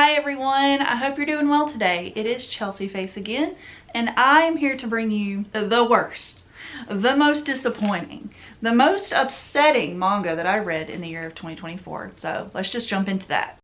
Hi everyone, I hope you're doing well today. It is Chelsea Face again, and I am here to bring you the worst, the most disappointing, the most upsetting manga that I read in the year of 2024. So let's just jump into that.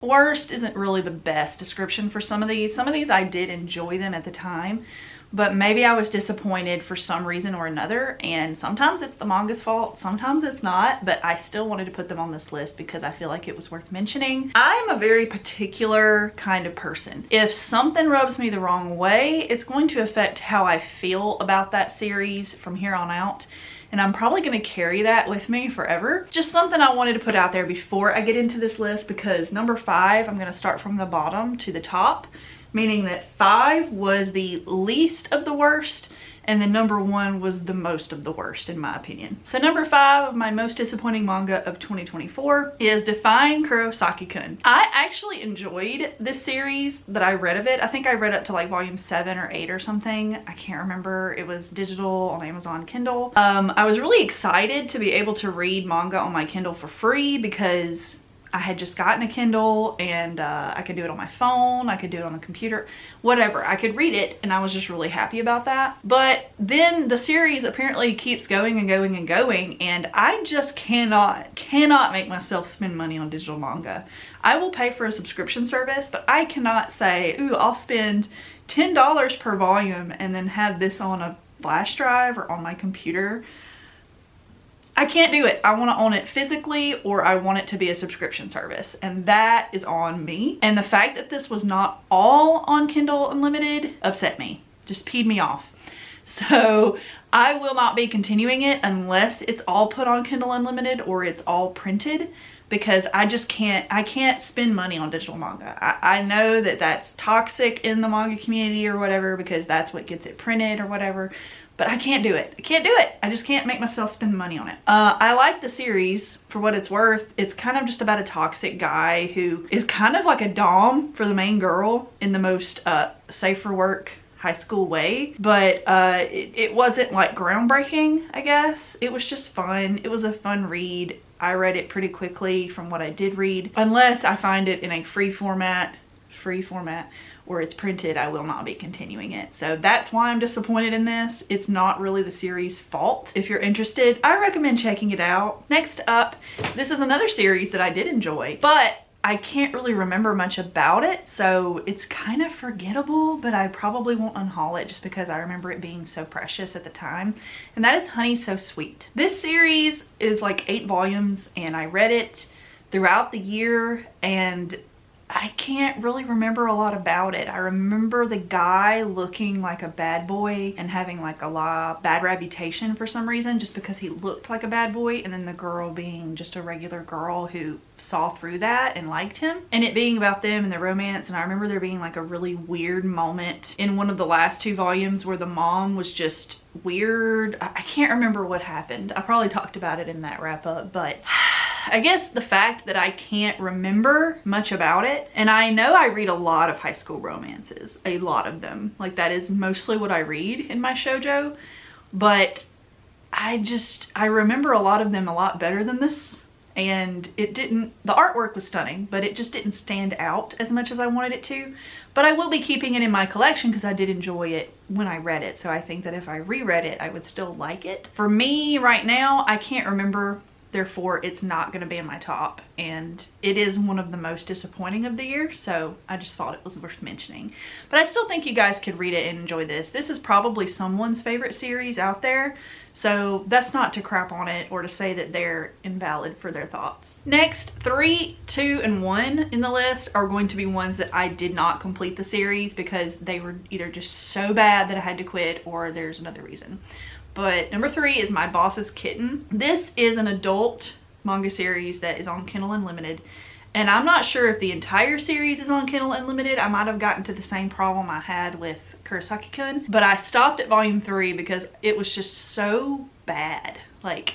Worst isn't really the best description for some of these. Some of these I did enjoy them at the time, but maybe I was disappointed for some reason or another, and sometimes it's the manga's fault, sometimes it's not, but I still wanted to put them on this list because I feel like it was worth mentioning. I'm a very particular kind of person. If something rubs me the wrong way, it's going to affect how I feel about that series from here on out. And I'm probably going to carry that with me forever. Just something I wanted to put out there before I get into this list, because number 5, I'm going to start from the bottom to the top, meaning that 5 was the least of the worst and then number 1 was the most of the worst in my opinion. So number 5 of my most disappointing manga of 2024 is Defying Kurosaki-kun. I actually enjoyed this series that I read of it. I think I read up to like volume 7 or 8 or something. I can't remember. It was digital on Amazon Kindle. I was really excited to be able to read manga on my Kindle for free because I had just gotten a Kindle and I could do it on my phone, I could do it on the computer, whatever. I could read it and I was just really happy about that. But then the series apparently keeps going and going and going, and I just cannot make myself spend money on digital manga. I will pay for a subscription service, but I cannot say, ooh, I'll spend $10 per volume and then have this on a flash drive or on my computer. I can't do it. I want to own it physically, or I want it to be a subscription service, and that is on me. And the fact that this was not all on Kindle Unlimited upset me, just peed me off. So I will not be continuing it unless it's all put on Kindle Unlimited or it's all printed, because I just can't spend money on digital manga. I know that that's toxic in the manga community or whatever, because that's what gets it printed or whatever. But I can't do it. I can't do it. I just can't make myself spend money on it. I like the series for what it's worth. It's kind of just about a toxic guy who is kind of like a dom for the main girl in the most safe for work high school way. But it wasn't like groundbreaking, I guess. It was just fun. It was a fun read. I read it pretty quickly from what I did read. Unless I find it in a free format, or it's printed, I will not be continuing it. So that's why I'm disappointed in this. It's not really the series' fault. If you're interested, I recommend checking it out. Next up, this is another series that I did enjoy, but I can't really remember much about it, so it's kind of forgettable, but I probably won't unhaul it just because I remember it being so precious at the time, and that is Honey So Sweet. This series is like 8 volumes, and I read it throughout the year, and I can't really remember a lot about it. I remember the guy looking like a bad boy and having like a bad reputation for some reason, just because he looked like a bad boy, and then the girl being just a regular girl who saw through that and liked him, and it being about them and their romance. And I remember there being like a really weird moment in one of the last 2 volumes where the mom was just weird. I can't remember what happened. I probably talked about it in that wrap up, but I guess the fact that I can't remember much about it, and I know I read a lot of high school romances, a lot of them, like that is mostly what I read in my shoujo, but I remember a lot of them a lot better than this, and the artwork was stunning, but it just didn't stand out as much as I wanted it to. But I will be keeping it in my collection because I did enjoy it when I read it, so I think that if I reread it, I would still like it. For me right now, I can't remember, therefore it's not going to be in my top, and it is one of the most disappointing of the year, so I just thought it was worth mentioning. But I still think you guys could read it and enjoy this. This is probably someone's favorite series out there, so that's not to crap on it or to say that they're invalid for their thoughts. Next, 3, 2, and 1 in the list are going to be ones that I did not complete the series because they were either just so bad that I had to quit, or there's another reason. But number 3 is My Boss's Kitten. This is an adult manga series that is on Kindle Unlimited, and I'm not sure if the entire series is on Kindle Unlimited. I might have gotten to the same problem I had with Kurosaki-kun, but I stopped at volume 3 because it was just so bad. Like,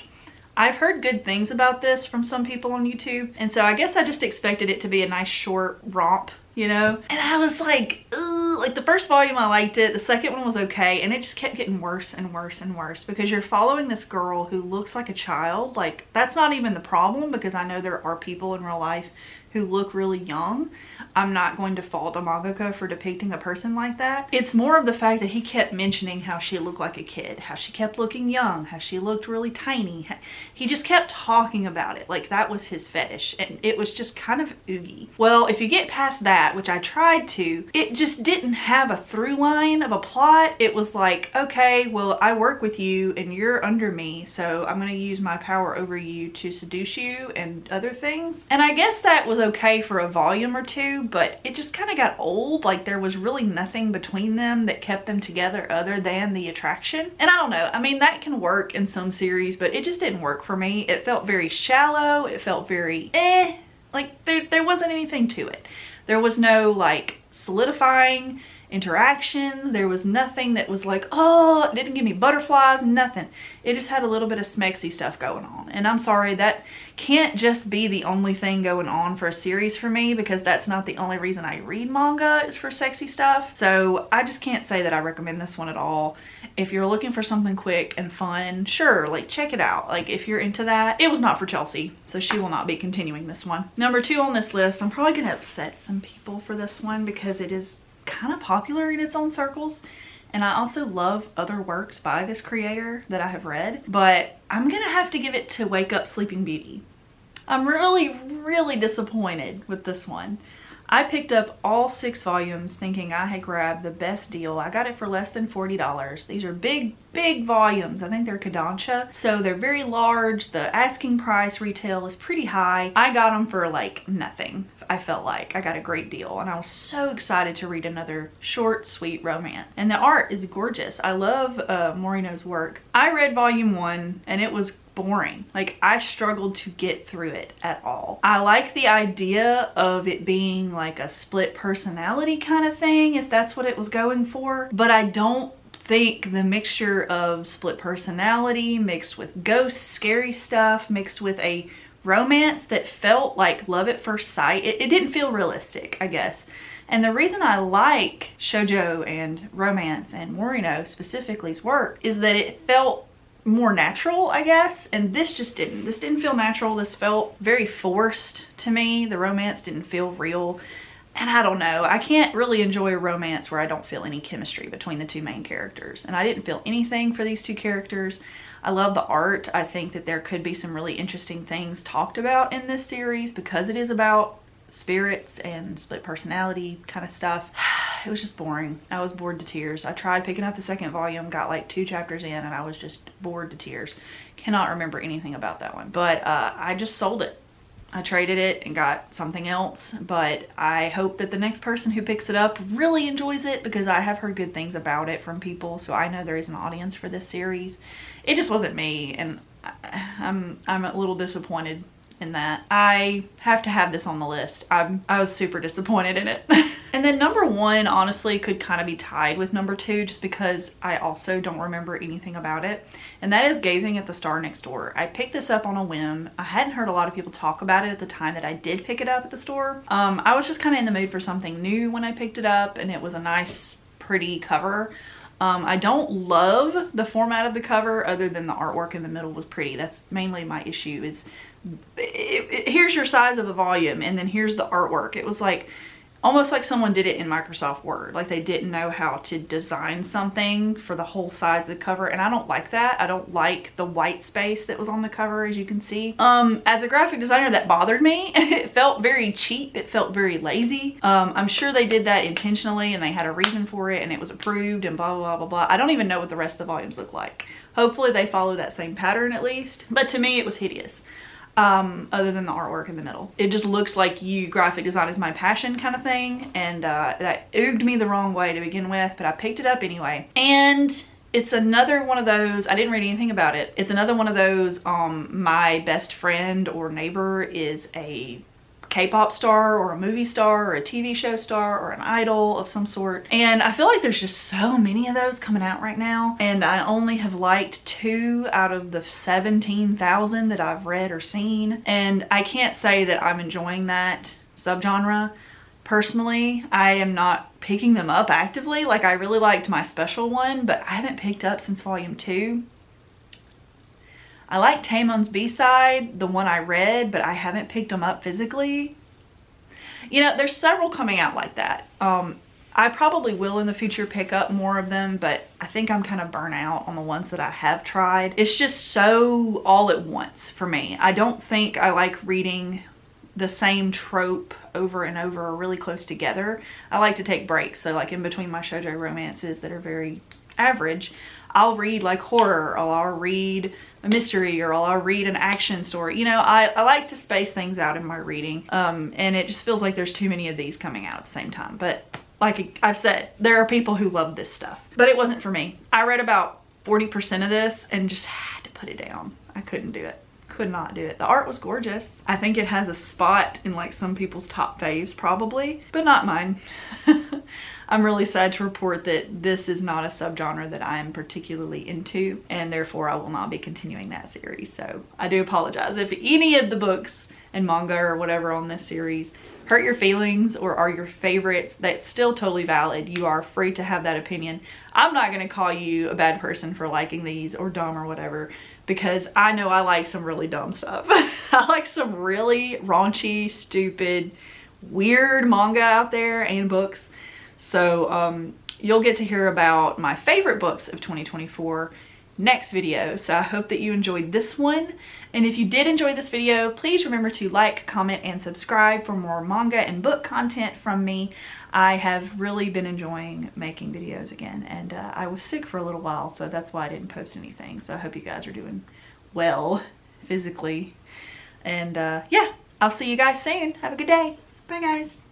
I've heard good things about this from some people on YouTube, and so I guess I just expected it to be a nice short romp, you know? And I was like, ooh, like the first volume I liked it, the second one was okay, and it just kept getting worse and worse and worse because you're following this girl who looks like a child. Like, that's not even the problem, because I know there are people in real life who look really young. I'm not going to fault a mangaka for depicting a person like that. It's more of the fact that he kept mentioning how she looked like a kid, how she kept looking young, how she looked really tiny. He just kept talking about it like that was his fetish, and it was just kind of oogie. Well, if you get past that, which I tried to, it just didn't have a through line of a plot. It was like, okay, well, I work with you and you're under me, so I'm going to use my power over you to seduce you and other things. And I guess that was okay for a volume or two, but it just kind of got old. Like, there was really nothing between them that kept them together other than the attraction. And I don't know, I mean, that can work in some series, but it just didn't work for me. It felt very shallow. It felt very like there wasn't anything to it. There was no like solidifying interactions. There was nothing that was like, oh, it didn't give me butterflies, nothing. It just had a little bit of smexy stuff going on. And I'm sorry, that can't just be the only thing going on for a series for me, because that's not the only reason I read manga is for sexy stuff. So I just can't say that I recommend this one at all. If you're looking for something quick and fun, sure, like check it out. Like if you're into that. It was not for Chelsea, so she will not be continuing this one. Number 2 on this list, I'm probably gonna upset some people for this one because it is kind of popular in its own circles, and I also love other works by this creator that I have read, but I'm gonna have to give it to Wake Up Sleeping Beauty. I'm really disappointed with this one. I picked up all 6 volumes thinking I had grabbed the best deal. I got it for less than $40. These are big volumes. I think they're Kodansha, so they're very large. The asking price retail is pretty high. I got them for like nothing. I felt like I got a great deal, and I was so excited to read another short, sweet romance. And the art is gorgeous. I love Morino's work. I read volume 1 and it was boring. Like, I struggled to get through it at all. I like the idea of it being like a split personality kind of thing, if that's what it was going for, but I don't think the mixture of split personality mixed with ghosts, scary stuff, mixed with a romance that felt like love at first sight, it didn't feel realistic, I guess. And the reason I like shoujo and romance and Morino specifically's work is that it felt more natural, I guess, and this just didn't. This didn't feel natural. This felt very forced to me. The romance didn't feel real. And I don't know, I can't really enjoy a romance where I don't feel any chemistry between the 2 main characters. And I didn't feel anything for these 2 characters. I love the art. I think that there could be some really interesting things talked about in this series because it is about spirits and split personality kind of stuff. It was just boring. I was bored to tears. I tried picking up the 2nd volume, got like 2 chapters in, and I was just bored to tears. Cannot remember anything about that one. But I just sold it. I traded it and got something else, but I hope that the next person who picks it up really enjoys it, because I have heard good things about it from people, so I know there is an audience for this series. It just wasn't me, and I'm a little disappointed in that. I have to have this on the list. I was super disappointed in it. And then number 1 honestly could kind of be tied with number 2, just because I also don't remember anything about it, and that is Gazing at the Star Next Door. I picked this up on a whim. I hadn't heard a lot of people talk about it at the time that I did pick it up at the store. I was just kind of in the mood for something new when I picked it up, and it was a nice, pretty cover. I don't love the format of the cover, other than the artwork in the middle was pretty. That's mainly my issue, is here's your size of a volume and then here's the artwork. It was like almost like someone did it in Microsoft Word. Like they didn't know how to design something for the whole size of the cover, and I don't like that. I don't like the white space that was on the cover, as you can see. As a graphic designer, that bothered me. It felt very cheap. It felt very lazy. I'm sure they did that intentionally and they had a reason for it and it was approved and blah, blah, blah, blah. I don't even know what the rest of the volumes look like. Hopefully they follow that same pattern at least. But to me, it was hideous. Other than the artwork in the middle. It just looks like graphic design is my passion kind of thing, and that ooged me the wrong way to begin with, but I picked it up anyway. And it's another one of those, I didn't read anything about it. It's another one of those, my best friend or neighbor is a K-pop star or a movie star or a TV show star or an idol of some sort. And I feel like there's just so many of those coming out right now. And I only have liked 2 out of the 17,000 that I've read or seen. And I can't say that I'm enjoying that subgenre. Personally, I am not picking them up actively. Like, I really liked my special one, but I haven't picked up since volume 2. I like Taemon's B-side, the one I read, but I haven't picked them up physically. You know, there's several coming out like that. I probably will in the future pick up more of them, but I think I'm kind of burnt out on the ones that I have tried. It's just so all at once for me. I don't think I like reading the same trope over and over or really close together. I like to take breaks. So like in between my shoujo romances that are very average, I'll read like horror, or I'll read a mystery, or I'll read an action story. You know, I like to space things out in my reading. And it just feels like there's too many of these coming out at the same time. But like I've said, there are people who love this stuff, but it wasn't for me. I read about 40% of this and just had to put it down. I couldn't do it. Could not do it. The art was gorgeous. I think it has a spot in like some people's top faves probably, but not mine. I'm really sad to report that this is not a subgenre that I am particularly into, and therefore I will not be continuing that series. So I do apologize if any of the books and manga or whatever on this series hurt your feelings or are your favorites. That's still totally valid. You are free to have that opinion. I'm not going to call you a bad person for liking these or dumb or whatever, because I know I like some really dumb stuff. I like some really raunchy, stupid, weird manga out there and books. So you'll get to hear about my favorite books of 2024 next video. So I hope that you enjoyed this one. And if you did enjoy this video, please remember to like, comment, and subscribe for more manga and book content from me. I have really been enjoying making videos again, and I was sick for a little while, so that's why I didn't post anything. So I hope you guys are doing well physically. And yeah, I'll see you guys soon. Have a good day. Bye guys.